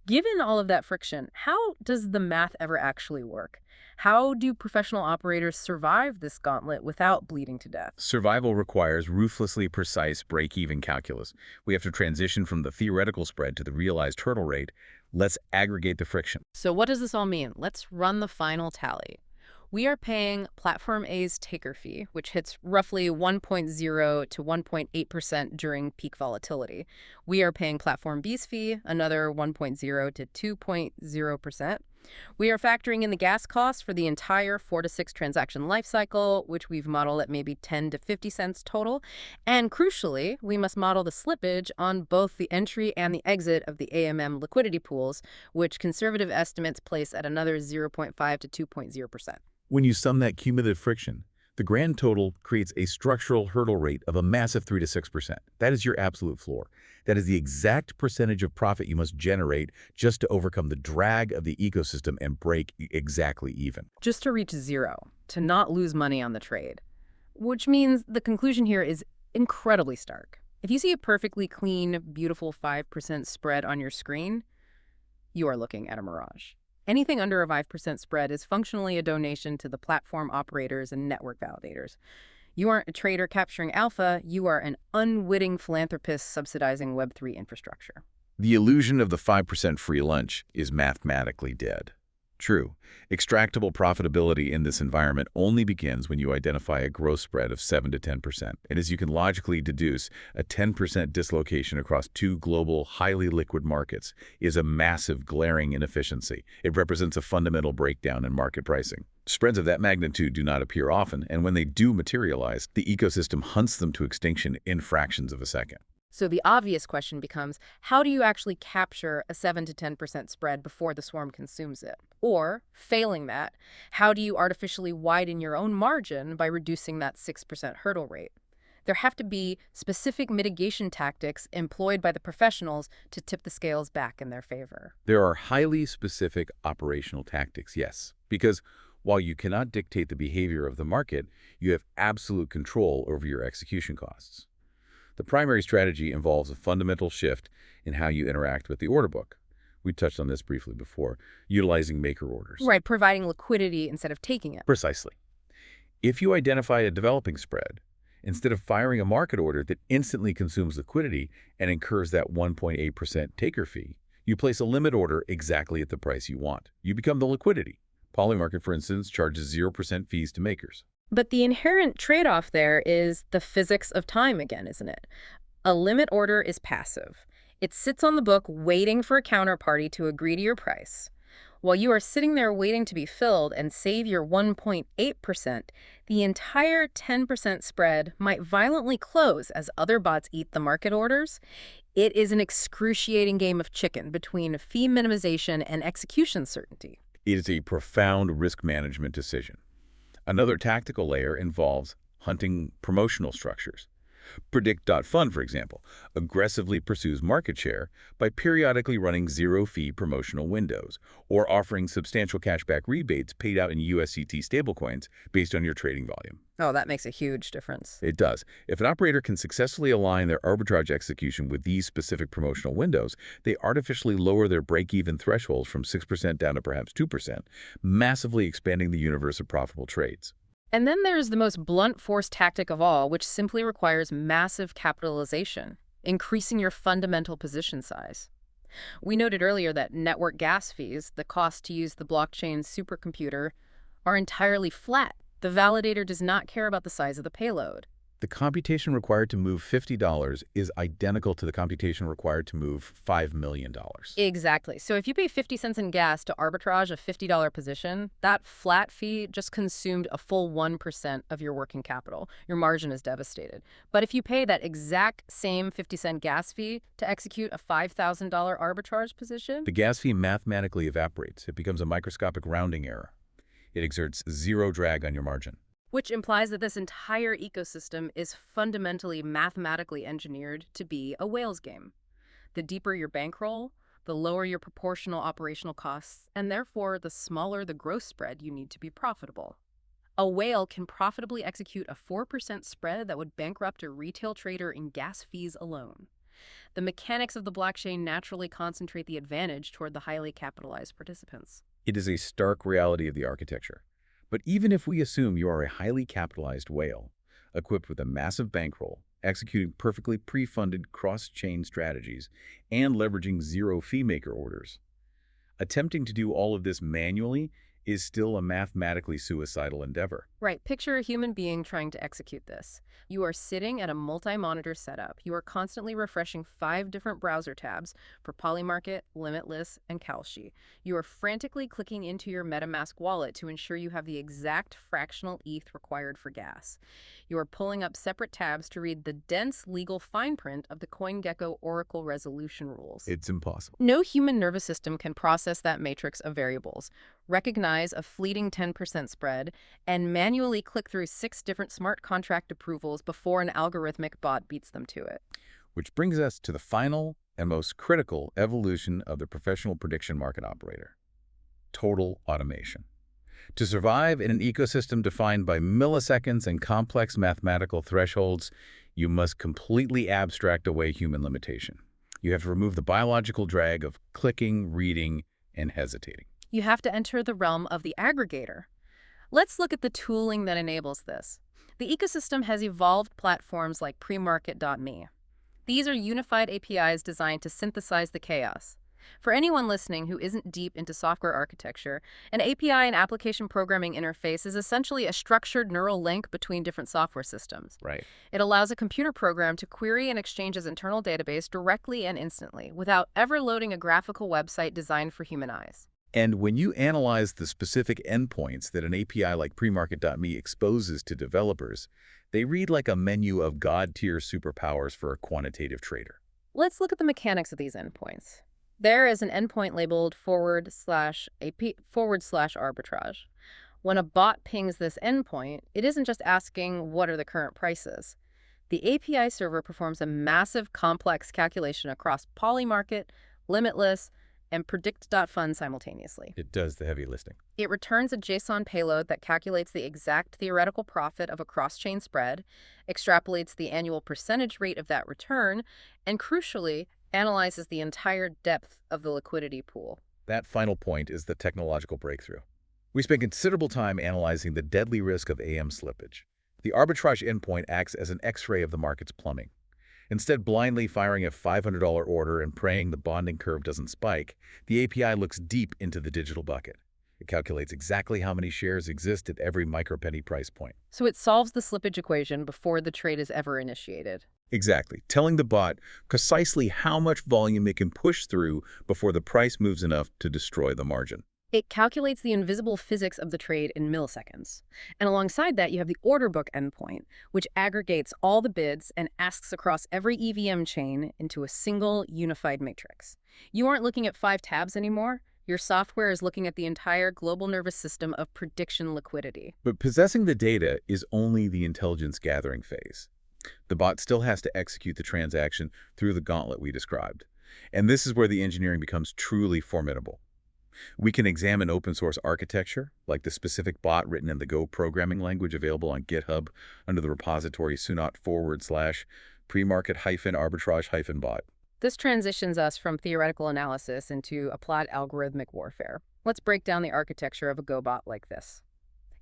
Given all of that friction, how does the math ever actually work? How do professional operators survive this gauntlet without bleeding to death? Survival requires ruthlessly precise break-even calculus. We have to transition from the theoretical spread to the realized hurdle rate. Let's aggregate the friction. So what does this all mean? Let's run the final tally. We are paying Platform A's taker fee, which hits roughly 1.0 to 1.8% during peak volatility. We are paying Platform B's fee, another 1.0 to 2.0%. We are factoring in the gas costs for the entire 4 to 6 transaction lifecycle, which we've modeled at maybe 10 to 50 cents total. And crucially, we must model the slippage on both the entry and the exit of the AMM liquidity pools, which conservative estimates place at another 0.5 to 2.0%. When you sum that cumulative friction, the grand total creates a structural hurdle rate of a massive 3 to 6%. That is your absolute floor. That is the exact percentage of profit you must generate just to overcome the drag of the ecosystem and break exactly even. Just to reach zero, to not lose money on the trade. Which means the conclusion here is incredibly stark. If you see a perfectly clean, beautiful 5% spread on your screen, you are looking at a mirage. Anything under a 5% spread is functionally a donation to the platform operators and network validators. You aren't a trader capturing alpha, you are an unwitting philanthropist subsidizing Web3 infrastructure. The illusion of the 5% free lunch is mathematically dead. True, extractable profitability in this environment only begins when you identify a gross spread of 7 to 10%. And as you can logically deduce, a 10% dislocation across two global, highly liquid markets is a massive, glaring inefficiency. It represents a fundamental breakdown in market pricing. Spreads of that magnitude do not appear often, and when they do materialize, the ecosystem hunts them to extinction in fractions of a second. So the obvious question becomes, how do you actually capture a 7 to 10% spread before the swarm consumes it? Or, failing that, how do you artificially widen your own margin by reducing that 6% hurdle rate? There have to be specific mitigation tactics employed by the professionals to tip the scales back in their favor. There are highly specific operational tactics, yes, because while you cannot dictate the behavior of the market, you have absolute control over your execution costs. The primary strategy involves a fundamental shift in how you interact with the order book. We touched on this briefly before, utilizing maker orders. Right, providing liquidity instead of taking it. Precisely. If you identify a developing spread, instead of firing a market order that instantly consumes liquidity and incurs that 1.8% taker fee, you place a limit order exactly at the price you want. You become the liquidity. Polymarket, for instance, charges 0% fees to makers. But the inherent trade-off there is the physics of time again, isn't it? A limit order is passive. It sits on the book waiting for a counterparty to agree to your price. While you are sitting there waiting to be filled and save your 1.8%, the entire 10% spread might violently close as other bots eat the market orders. It is an excruciating game of chicken between fee minimization and execution certainty. It is a profound risk management decision. Another tactical layer involves hunting promotional structures. Predict.fund, for example, aggressively pursues market share by periodically running zero-fee promotional windows or offering substantial cashback rebates paid out in USDT stablecoins based on your trading volume. Oh, that makes a huge difference. It does. If an operator can successfully align their arbitrage execution with these specific promotional windows, they artificially lower their break-even thresholds from 6% down to perhaps 2%, massively expanding the universe of profitable trades. And then there's the most blunt force tactic of all, which simply requires massive capitalization, increasing your fundamental position size. We noted earlier that network gas fees, the cost to use the blockchain supercomputer, are entirely flat. The validator does not care about the size of the payload. The computation required to move $50 is identical to the computation required to move $5 million. Exactly. So if you pay 50 cents in gas to arbitrage a $50 position, that flat fee just consumed a full 1% of your working capital. Your margin is devastated. But if you pay that exact same 50-cent gas fee to execute a $5,000 arbitrage position, The gas fee mathematically evaporates. It becomes a microscopic rounding error. It exerts zero drag on your margin. which implies that this entire ecosystem is fundamentally mathematically engineered to be a whale's game. The deeper your bankroll, the lower your proportional operational costs, and therefore the smaller the gross spread you need to be profitable. A whale can profitably execute a 4% spread that would bankrupt a retail trader in gas fees alone. The mechanics of the blockchain naturally concentrate the advantage toward the highly capitalized participants. It is a stark reality of the architecture. But even if we assume you are a highly capitalized whale, equipped with a massive bankroll, executing perfectly pre-funded cross-chain strategies, and leveraging zero-fee maker orders, attempting to do all of this manually is still a mathematically suicidal endeavor. Right, picture a human being trying to execute this. You are sitting at a multi-monitor setup. You are constantly refreshing 5 different browser tabs for polymarket, limitless, and kalshi. You are frantically clicking into your MetaMask wallet to ensure you have the exact fractional ETH required for gas. You are pulling up separate tabs to read the dense legal fine print of the CoinGecko Oracle resolution rules. It's impossible. No human nervous system can process that matrix of variables, recognize a fleeting 10% spread, and manually click through 6 different smart contract approvals before an algorithmic bot beats them to it. Which brings us to the final and most critical evolution of the professional prediction market operator: total automation. To survive in an ecosystem defined by milliseconds and complex mathematical thresholds, you must completely abstract away human limitation. You have to remove the biological drag of clicking, reading, and hesitating. You have to enter the realm of the aggregator. Let's look at the tooling that enables this. The ecosystem has evolved platforms like premarket.me. These are unified APIs designed to synthesize the chaos. For anyone listening who isn't deep into software architecture, an API and application programming interface is essentially a structured neural link between different software systems. Right. It allows a computer program to query and exchange its internal database directly and instantly, without ever loading a graphical website designed for human eyes. And when you analyze the specific endpoints that an API like premarket.me exposes to developers, they read like a menu of god-tier superpowers for a quantitative trader. Let's look at the mechanics of these endpoints. There is an endpoint labeled /AP/arbitrage. When a bot pings this endpoint, it isn't just asking what are the current prices. The API server performs a massive complex calculation across polymarket, limitless, and predict.fund simultaneously. It does the heavy lifting. It returns a JSON payload that calculates the exact theoretical profit of a cross-chain spread, extrapolates the annual percentage rate of that return, and crucially, analyzes the entire depth of the liquidity pool. That final point is the technological breakthrough. We spent considerable time analyzing the deadly risk of AM slippage. The arbitrage endpoint acts as an X-ray of the market's plumbing. Instead blindly firing a $500 order and praying the bonding curve doesn't spike, the API looks deep into the digital bucket. It calculates exactly how many shares exist at every micropenny price point. So it solves the slippage equation before the trade is ever initiated. Exactly, telling the bot precisely how much volume it can push through before the price moves enough to destroy the margin. It calculates the invisible physics of the trade in milliseconds. And alongside that, you have the order book endpoint, which aggregates all the bids and asks across every EVM chain into a single unified matrix. You aren't looking at 5 tabs anymore. Your software is looking at the entire global nervous system of prediction liquidity. But possessing the data is only the intelligence gathering phase. The bot still has to execute the transaction through the gauntlet we described. And this is where the engineering becomes truly formidable. We can examine open source architecture, like the specific bot written in the Go programming language available on GitHub under the repository sunat/premarket-arbitrage-bot. This transitions us from theoretical analysis into applied algorithmic warfare. Let's break down the architecture of a Go bot like this.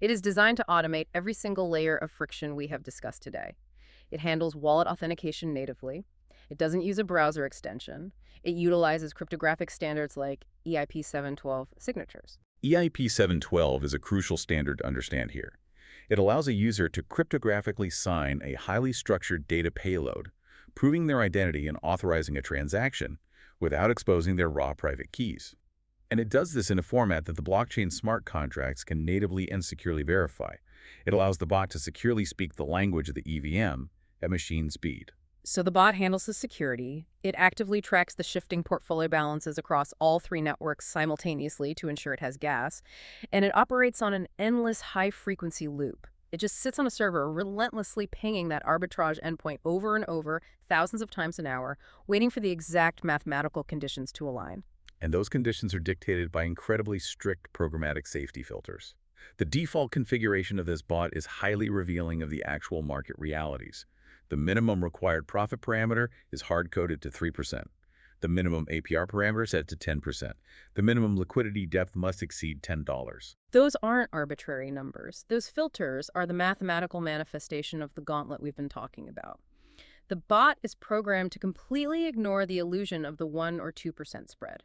It is designed to automate every single layer of friction we have discussed today. It handles wallet authentication natively. It doesn't use a browser extension. It utilizes cryptographic standards like EIP 712 signatures. EIP 712 is a crucial standard to understand here. It allows a user to cryptographically sign a highly structured data payload, proving their identity and authorizing a transaction without exposing their raw private keys. And it does this in a format that the blockchain smart contracts can natively and securely verify. It allows the bot to securely speak the language of the EVM at machine speed. So the bot handles the security. It actively tracks the shifting portfolio balances across all 3 networks simultaneously to ensure it has gas. And it operates on an endless high-frequency loop. It just sits on a server, relentlessly pinging that arbitrage endpoint over and over, thousands of times an hour, waiting for the exact mathematical conditions to align. And those conditions are dictated by incredibly strict programmatic safety filters. The default configuration of this bot is highly revealing of the actual market realities. The minimum required profit parameter is hard-coded to 3%. The minimum APR parameter is set to 10%. The minimum liquidity depth must exceed $10. Those aren't arbitrary numbers. Those filters are the mathematical manifestation of the gauntlet we've been talking about. The bot is programmed to completely ignore the illusion of the 1 or 2% spread.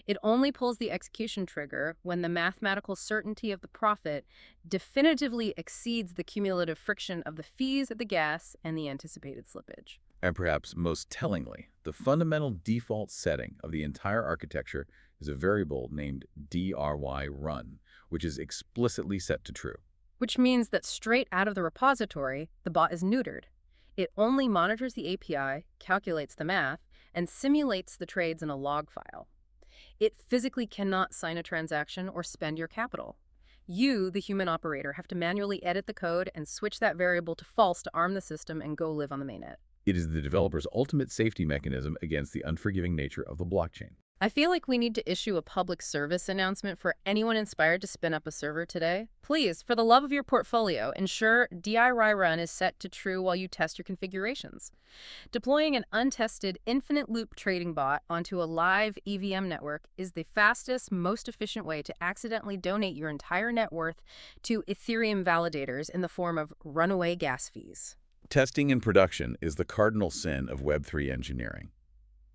It only pulls the execution trigger when the mathematical certainty of the profit definitively exceeds the cumulative friction of the fees at the gas and the anticipated slippage. And perhaps most tellingly, the fundamental default setting of the entire architecture is a variable named DRY_run, which is explicitly set to true. Which means that straight out of the repository, the bot is neutered. It only monitors the API, calculates the math, and simulates the trades in a log file. It physically cannot sign a transaction or spend your capital. You, the human operator, have to manually edit the code and switch that variable to false to arm the system and go live on the mainnet. It is the developer's ultimate safety mechanism against the unforgiving nature of the blockchain. I feel like we need to issue a public service announcement for anyone inspired to spin up a server today. Please, for the love of your portfolio, ensure DIY_run is set to true while you test your configurations. Deploying an untested infinite loop trading bot onto a live EVM network is the fastest, most efficient way to accidentally donate your entire net worth to Ethereum validators in the form of runaway gas fees. Testing in production is the cardinal sin of Web3 engineering.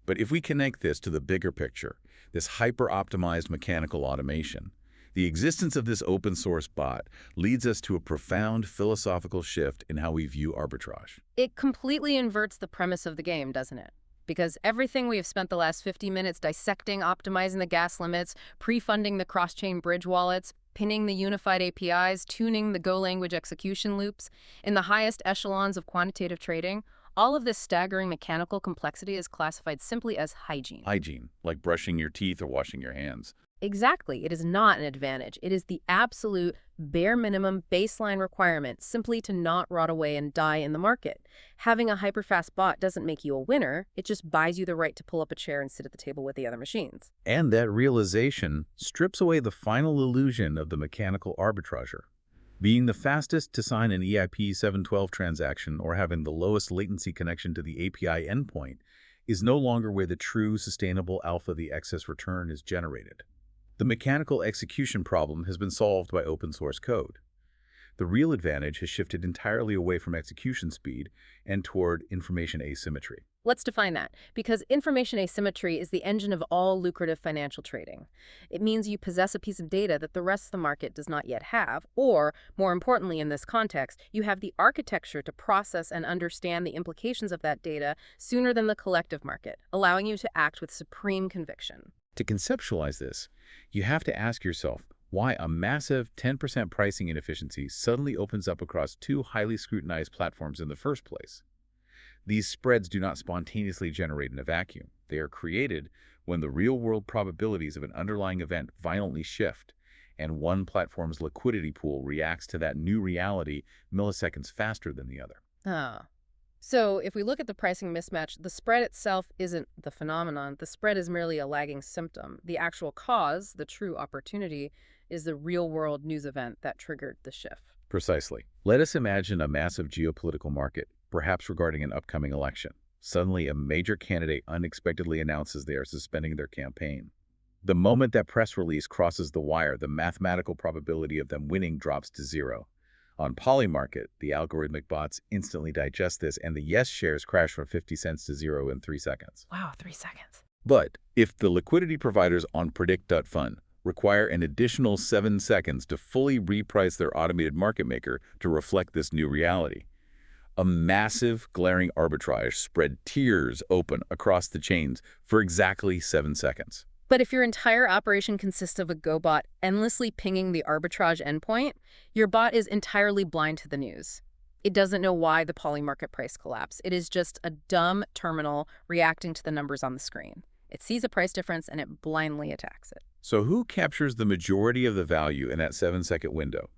But if we connect this to the bigger picture, this hyper-optimized mechanical automation, the existence of this open-source bot leads us to a profound philosophical shift in how we view arbitrage. It completely inverts the premise of the game, doesn't it? Because everything we have spent the last 50 minutes dissecting, optimizing the gas limits, pre-funding the cross-chain bridge wallets, pinning the unified APIs, tuning the Go language execution loops, in the highest echelons of quantitative trading, all of this staggering mechanical complexity is classified simply as hygiene. Hygiene, like brushing your teeth or washing your hands. Exactly. It is not an advantage. It is the absolute bare minimum baseline requirement simply to not rot away and die in the market. Having a hyperfast bot doesn't make you a winner. It just buys you the right to pull up a chair and sit at the table with the other machines. And that realization strips away the final illusion of the mechanical arbitrager. Being the fastest to sign an EIP 712 transaction or having the lowest latency connection to the API endpoint is no longer where the true sustainable alpha, the excess return, is generated. The mechanical execution problem has been solved by open source code. The real advantage has shifted entirely away from execution speed and toward information asymmetry. Let's define that, because information asymmetry is the engine of all lucrative financial trading. It means you possess a piece of data that the rest of the market does not yet have, or, more importantly in this context, you have the architecture to process and understand the implications of that data sooner than the collective market, allowing you to act with supreme conviction. To conceptualize this, you have to ask yourself why a massive 10% pricing inefficiency suddenly opens up across two highly scrutinized platforms in the first place. These spreads do not spontaneously generate in a vacuum. They are created when the real-world probabilities of an underlying event violently shift, and one platform's liquidity pool reacts to that new reality milliseconds faster than the other. Ah. So if we look at the pricing mismatch, the spread itself isn't the phenomenon. The spread is merely a lagging symptom. The actual cause, the true opportunity, is the real-world news event that triggered the shift. Precisely. Let us imagine a massive geopolitical market, perhaps regarding an upcoming election. Suddenly, a major candidate unexpectedly announces they are suspending their campaign. The moment that press release crosses the wire, the mathematical probability of them winning drops to zero. On polymarket, the algorithmic bots instantly digest this, and the yes shares crash from 50 cents to zero in 3 seconds. Wow, 3 seconds. But if the liquidity providers on predict.fund require an additional 7 seconds to fully reprice their automated market maker to reflect this new reality, a massive, glaring arbitrage spread tears open across the chains for exactly 7 seconds. But if your entire operation consists of a Go bot endlessly pinging the arbitrage endpoint, your bot is entirely blind to the news. It doesn't know why the polymarket price collapsed. It is just a dumb terminal reacting to the numbers on the screen. It sees a price difference and it blindly attacks it. So who captures the majority of the value in that 7-second window?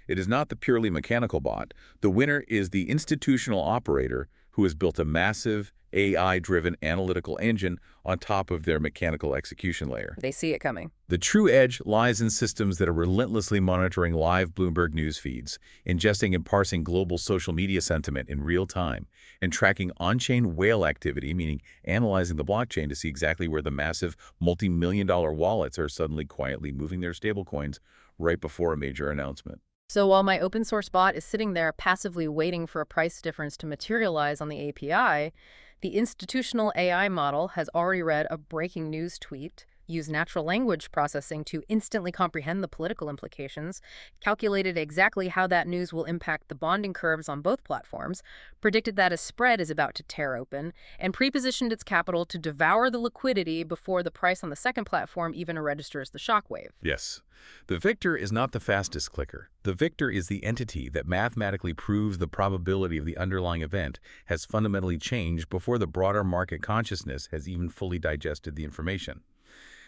It is not the purely mechanical bot. The winner is the institutional operator who has built a massive AI-driven analytical engine on top of their mechanical execution layer. They see it coming. The true edge lies in systems that are relentlessly monitoring live Bloomberg news feeds, ingesting and parsing global social media sentiment in real time, and tracking on-chain whale activity, meaning analyzing the blockchain to see exactly where the massive multi-million-dollar wallets are suddenly quietly moving their stablecoins right before a major announcement. So while my open source bot is sitting there passively waiting for a price difference to materialize on the API, the institutional AI model has already read a breaking news tweet, used natural language processing to instantly comprehend the political implications, calculated exactly how that news will impact the bonding curves on both platforms, predicted that a spread is about to tear open, and pre-positioned its capital to devour the liquidity before the price on the second platform even registers the shockwave. Yes. The victor is not the fastest clicker. The victor is the entity that mathematically proves the probability of the underlying event has fundamentally changed before the broader market consciousness has even fully digested the information.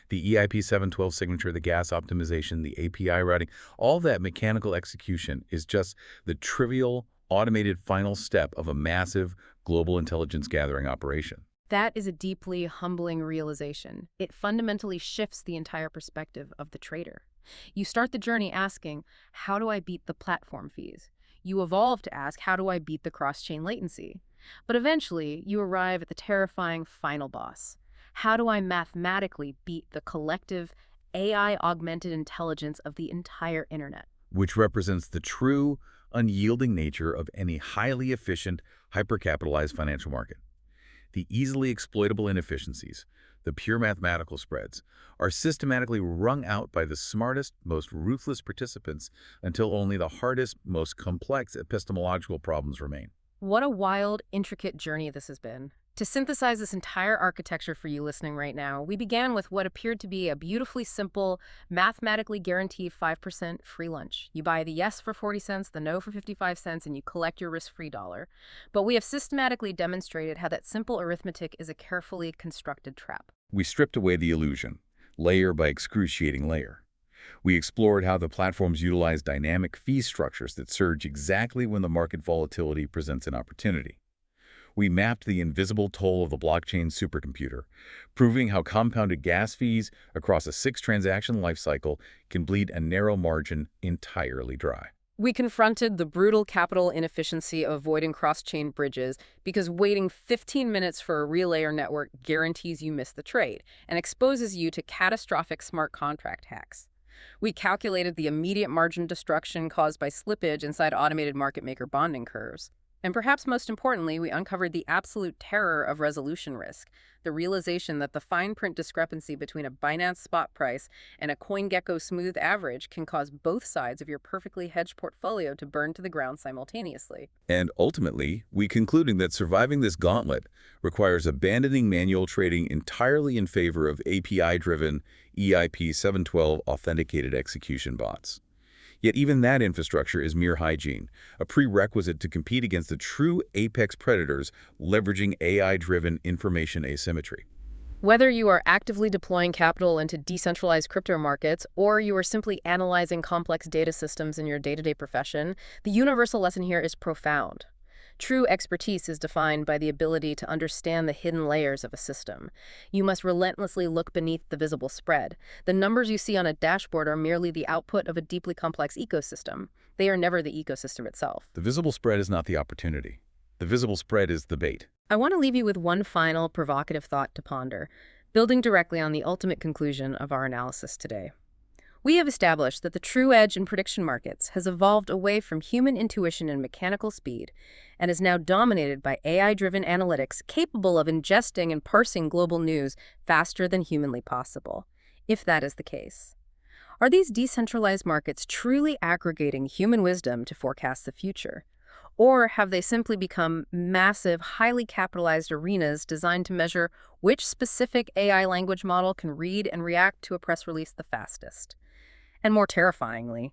The EIP 712 signature, the gas optimization, the API routing, all that mechanical execution is just the trivial, automated final step of a massive global intelligence gathering operation. That is a deeply humbling realization. It fundamentally shifts the entire perspective of the trader. You start the journey asking, how do I beat the platform fees? You evolve to ask, how do I beat the cross-chain latency? But eventually, you arrive at the terrifying final boss. How do I mathematically beat the collective AI-augmented intelligence of the entire internet? Which represents the true, unyielding nature of any highly efficient, hypercapitalized financial market. The easily exploitable inefficiencies, the pure mathematical spreads, are systematically wrung out by the smartest, most ruthless participants until only the hardest, most complex epistemological problems remain. What a wild, intricate journey this has been. To synthesize this entire architecture for you listening right now, we began with what appeared to be a beautifully simple, mathematically guaranteed 5% free lunch. You buy the yes for 40 cents, the no for 55 cents, and you collect your risk-free dollar. But we have systematically demonstrated how that simple arithmetic is a carefully constructed trap. We stripped away the illusion, layer by excruciating layer. We explored how the platforms utilize dynamic fee structures that surge exactly when the market volatility presents an opportunity. We mapped the invisible toll of the blockchain supercomputer, proving how compounded gas fees across a 6-transaction lifecycle can bleed a narrow margin entirely dry. We confronted the brutal capital inefficiency of avoiding cross-chain bridges because waiting 15 minutes for a relay or network guarantees you miss the trade and exposes you to catastrophic smart contract hacks. We calculated the immediate margin destruction caused by slippage inside automated market maker bonding curves. And perhaps most importantly, we uncovered the absolute terror of resolution risk, the realization that the fine print discrepancy between a Binance spot price and a CoinGecko smooth average can cause both sides of your perfectly hedged portfolio to burn to the ground simultaneously. And ultimately, we concluding that surviving this gauntlet requires abandoning manual trading entirely in favor of API-driven EIP 712 authenticated execution bots. Yet even that infrastructure is mere hygiene, a prerequisite to compete against the true apex predators leveraging AI-driven information asymmetry. Whether you are actively deploying capital into decentralized crypto markets or you are simply analyzing complex data systems in your day-to-day profession, the universal lesson here is profound. True expertise is defined by the ability to understand the hidden layers of a system. You must relentlessly look beneath the visible spread. The numbers you see on a dashboard are merely the output of a deeply complex ecosystem. They are never the ecosystem itself. The visible spread is not the opportunity. The visible spread is the bait. I want to leave you with one final provocative thought to ponder, building directly on the ultimate conclusion of our analysis today. We have established that the true edge in prediction markets has evolved away from human intuition and mechanical speed and is now dominated by AI-driven analytics capable of ingesting and parsing global news faster than humanly possible. If that is the case, are these decentralized markets truly aggregating human wisdom to forecast the future? Or have they simply become massive, highly capitalized arenas designed to measure which specific AI language model can read and react to a press release the fastest? And more terrifyingly,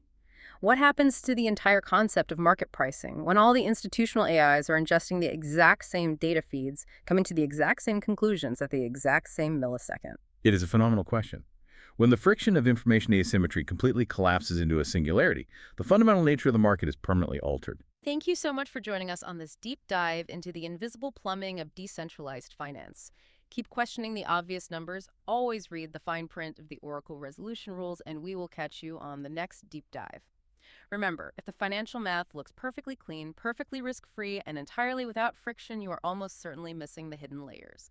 what happens to the entire concept of market pricing when all the institutional AIs are ingesting the exact same data feeds, coming to the exact same conclusions at the exact same millisecond? It is a phenomenal question. When the friction of information asymmetry completely collapses into a singularity, the fundamental nature of the market is permanently altered. Thank you so much for joining us on this deep dive into the invisible plumbing of decentralized finance. Keep questioning the obvious numbers, always read the fine print of the Oracle resolution rules, and we will catch you on the next deep dive. Remember, if the financial math looks perfectly clean, perfectly risk-free, and entirely without friction, you are almost certainly missing the hidden layers.